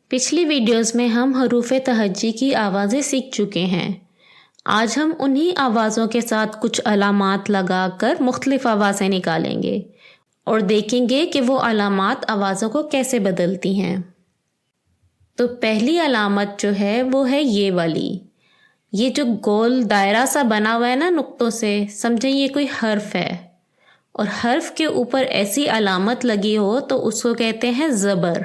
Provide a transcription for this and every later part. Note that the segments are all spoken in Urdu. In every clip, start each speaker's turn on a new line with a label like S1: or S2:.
S1: پچھلی ویڈیوز میں ہم حروف تہجی کی آوازیں سیکھ چکے ہیں۔ آج ہم انہی آوازوں کے ساتھ کچھ علامات لگا کر مختلف آوازیں نکالیں گے اور دیکھیں گے کہ وہ علامات آوازوں کو کیسے بدلتی ہیں۔ تو پہلی علامت جو ہے وہ ہے یہ والی۔ یہ جو گول دائرہ سا بنا ہوا ہے نا نقطوں سے، سمجھیں یہ کوئی حرف ہے اور حرف کے اوپر ایسی علامت لگی ہو تو اس کو کہتے ہیں زبر۔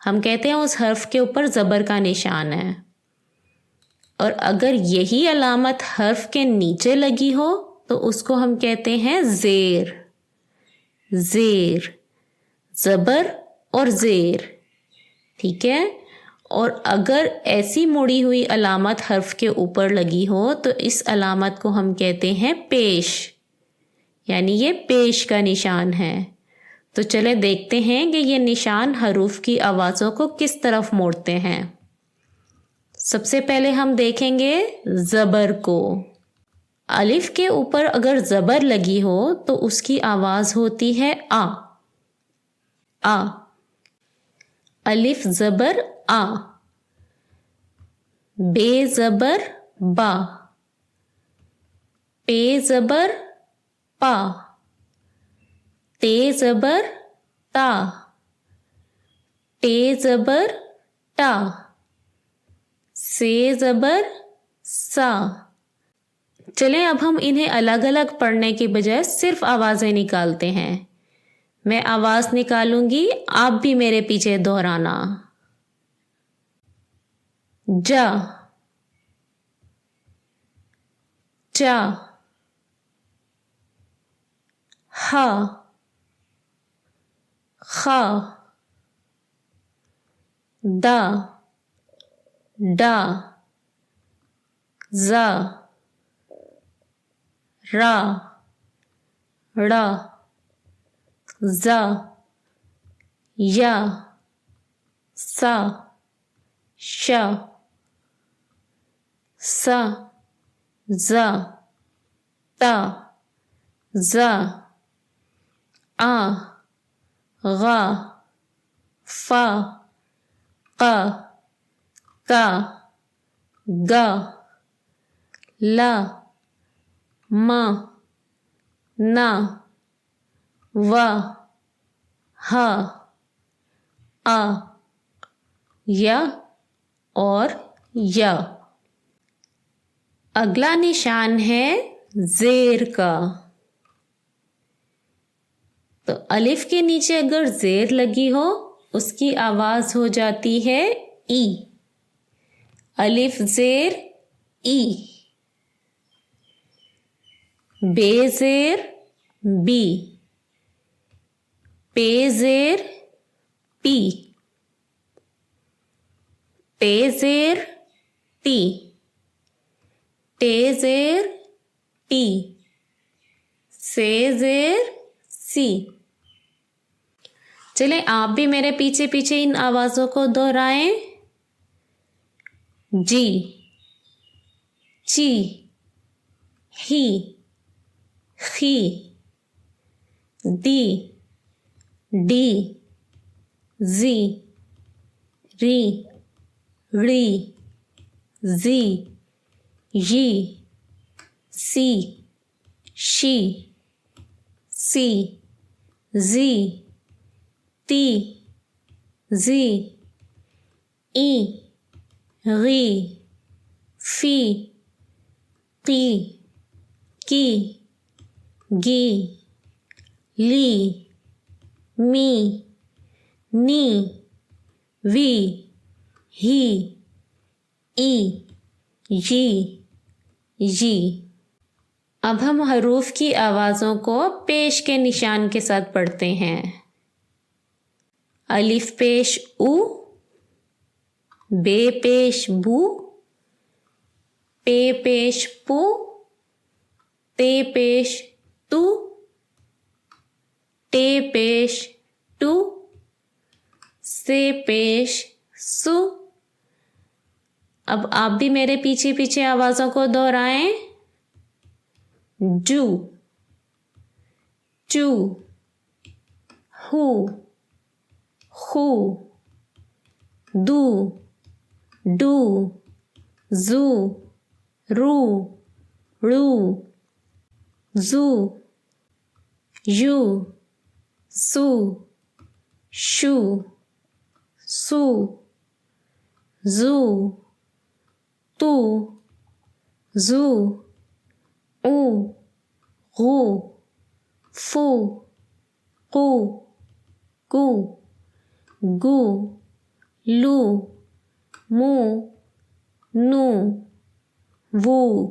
S1: ہم کہتے ہیں اس حرف کے اوپر زبر کا نشان ہے۔ اور اگر یہی علامت حرف کے نیچے لگی ہو تو اس کو ہم کہتے ہیں زیر۔ زیر، زبر اور زیر، ٹھیک ہے؟ اور اگر ایسی مڑی ہوئی علامت حرف کے اوپر لگی ہو تو اس علامت کو ہم کہتے ہیں پیش، یعنی یہ پیش کا نشان ہے۔ تو چلے دیکھتے ہیں کہ یہ نشان حروف کی آوازوں کو کس طرف موڑتے ہیں۔ سب سے پہلے ہم دیکھیں گے زبر کو۔ الف کے اوپر اگر زبر لگی ہو تو اس کی آواز ہوتی ہے آ۔ آ، الف زبر آ۔ بے زبر با۔ پے زبر پا۔ تے زبر تا۔ ٹے زبر ٹا۔ سے زبر سا۔ چلیں اب ہم انہیں الگ الگ پڑھنے کی بجائے صرف آوازیں نکالتے ہیں۔ میں آواز نکالوں گی، آپ بھی میرے پیچھے دہرانا۔ جا، چا، ہا، خا، دا، ڈا، زا، را، ڑا، زا، یا، سا، شا، سا، زا، تا، زا، آ، غا، فا، قا، کا، گا، لا، ما، نا، وا، ہا، آ، یا اور یا۔ اگلا نشان ہے زیر کا۔ تو الف کے نیچے اگر زیر لگی ہو اس کی آواز ہو جاتی ہے ای۔ الف زیر ای۔ بے زیر بی۔ پے زیر پی۔ ٹے زیر ٹی۔ ٹے زیر ٹی۔ سے زیر سی۔ چلیں آپ بھی میرے پیچھے پیچھے ان آوازوں کو دہرائیں۔ جی، چی، ہی، خی، دی، ڈی، زی، ری، ڑی، زی، یی، سی، شی، سی، زی، تی، زی، ای، غی، فی، قی، کی، گی، لی، می، نی، وی، ہی، ای، یی، یی۔ اب ہم حروف کی آوازوں کو پیش کے نشان کے ساتھ پڑھتے ہیں۔ الف پیش او، بے پیش بو، پے پیش پو، تے پیش تو، ٹے پیش ٹو، سے پیش سو۔ اب آپ بھی میرے پیچھے پیچھے آوازوں کو دہرائیں۔ جو، چو، ہو، خو، دو، do, zoo, row, row, zoo, you, سو، شو، سو، زو، تو، زو، او، غو، فو، قو، کو، گو، لو، مو، نو، وو،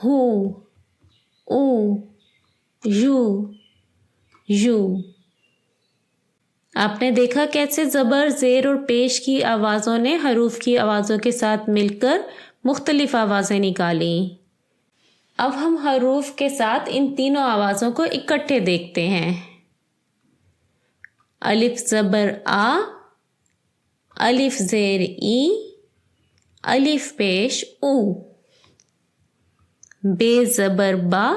S1: ہو، او، یو، یو۔ آپ نے دیکھا کیسے زبر، زیر اور پیش کی آوازوں نے حروف کی آوازوں کے ساتھ مل کر مختلف آوازیں نکالیں۔ اب ہم حروف کے ساتھ ان تینوں آوازوں کو اکٹھے دیکھتے ہیں۔ الف زبر آ، الف زیر ای، الف پیش او، بے زبر با،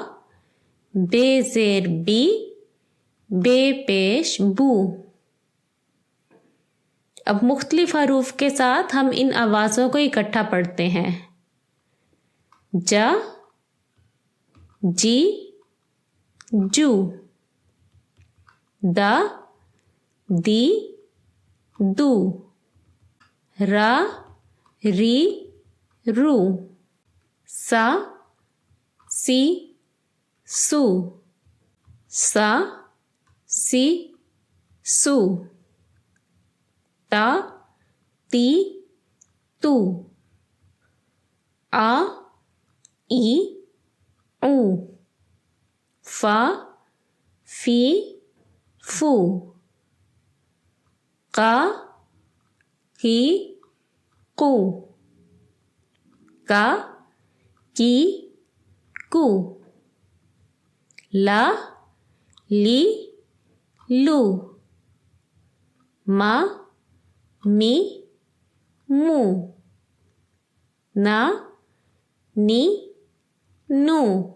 S1: بے زیر بی، بے پیش بو۔ اب مختلف حروف کے ساتھ ہم ان آوازوں کو اکٹھا پڑھتے ہیں۔ جا، جی، جو، دا، دی، دو، را، ری، رو، سا، سی، سو، سا، سی، سو، تا، تی، تو، آ، ای، او، فا، فی، فو، قا، کی، کو، کا، کی، کو، لا، لی، لو، ما، می، مو، نا، نی، نو،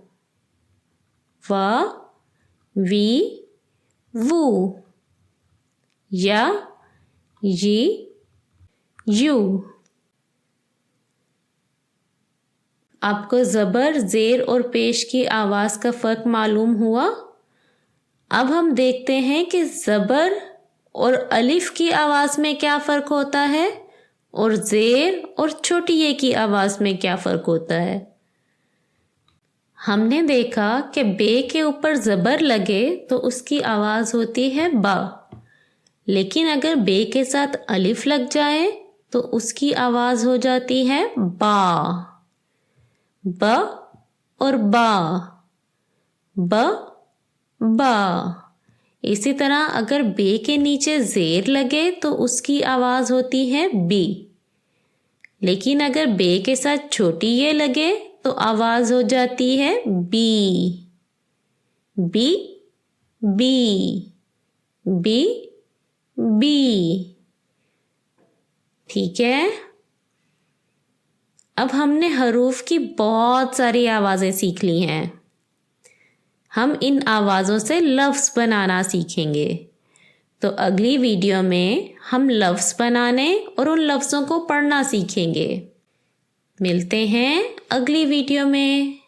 S1: وا، وی، وو، یا، یی، یو۔ آپ کو زبر، زیر اور پیش کی آواز کا فرق معلوم ہوا؟ اب ہم دیکھتے ہیں کہ زبر اور الف کی آواز میں کیا فرق ہوتا ہے اور زیر اور چھوٹی یہ کی آواز میں کیا فرق ہوتا ہے۔ ہم نے دیکھا کہ بے کے اوپر زبر لگے تو اس کی آواز ہوتی ہے با، لیکن اگر بے کے ساتھ الف لگ جائے تو اس کی آواز ہو جاتی ہے با، ب اور با، ب، با۔ اسی طرح اگر بے کے نیچے زیر لگے تو اس کی آواز ہوتی ہے بی، لیکن اگر بے کے ساتھ چھوٹی یہ لگے تو آواز ہو جاتی ہے B, B, B, B, B. ٹھیک ہے، اب ہم نے حروف کی بہت ساری آوازیں سیکھ لی ہیں۔ ہم ان آوازوں سے لفظ بنانا سیکھیں گے، تو اگلی ویڈیو میں ہم لفظ بنانے اور ان لفظوں کو پڑھنا سیکھیں گے۔ ملتے ہیں اگلی ویڈیو میں۔